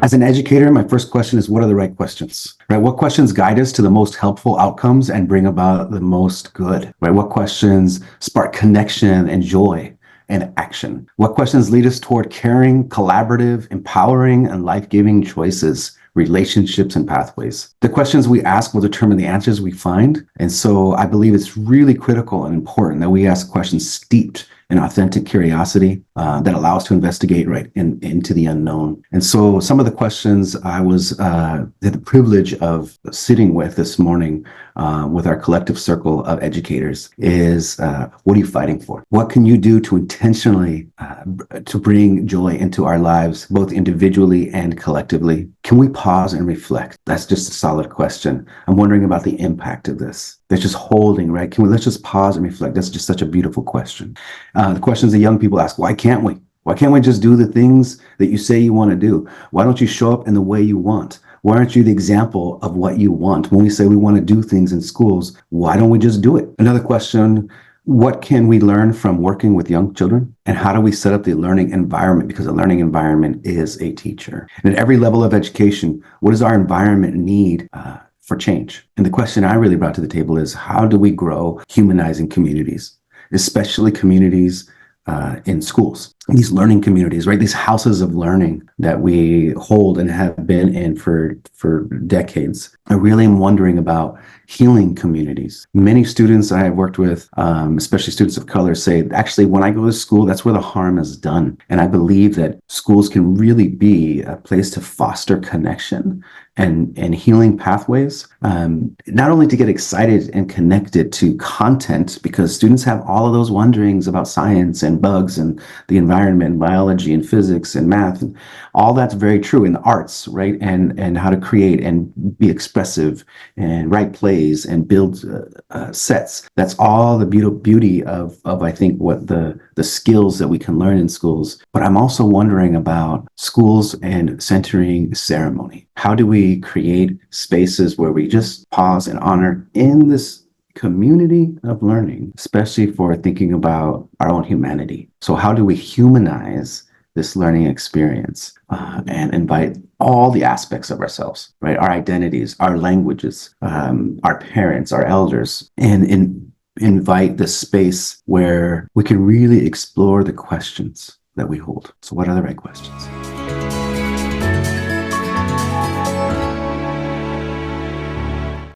As an educator, my first question is, what are the right questions? Right? What questions guide us to the most helpful outcomes and bring about the most good? Right? What questions spark connection and joy and action? What questions lead us toward caring, collaborative, empowering, and life-giving choices, relationships, and pathways? The questions we ask will determine the answers we find. And so I believe it's really critical and important that we ask questions steeped in authentic curiosity that allows to investigate into the unknown. And so some of the questions I had the privilege of sitting with this morning with our collective circle of educators is, what are you fighting for? What can you do to intentionally to bring joy into our lives, both individually and collectively? Can we pause and reflect? That's just a solid question. I'm wondering about the impact of this. That's just holding, right? Let's just pause and reflect? That's just such a beautiful question. The questions that young people ask, why can't we? Why can't we just do the things that you say you want to do? Why don't you show up in the way you want? Why aren't you the example of what you want? When we say we want to do things in schools, why don't we just do it? Another question, what can we learn from working with young children? And how do we set up the learning environment? Because a learning environment is a teacher. And at every level of education, what does our environment need for change? And the question I really brought to the table is, how do we grow humanizing communities, especially communities in schools, these learning communities, right? These houses of learning that we hold and have been in for decades. I really am wondering about healing communities. Many students I have worked with, especially students of color, say, actually, when I go to school, that's where the harm is done. And I believe that schools can really be a place to foster connection and healing pathways, not only to get excited and connected to content, because students have all of those wonderings about science and bugs and the environment, and biology and physics and math, and all that's very true in the arts, right? And how to create and be expressive and write plays and build sets. That's all the beauty of I think what the skills that we can learn in schools. But I'm also wondering about schools and centering ceremony. How do we create spaces where we just pause and honor in this community of learning, especially for thinking about our own humanity? So how do we humanize this learning experience and invite all the aspects of ourselves, right? Our identities, our languages, our parents, our elders, and invite the space where we can really explore the questions that we hold. So what are the right questions?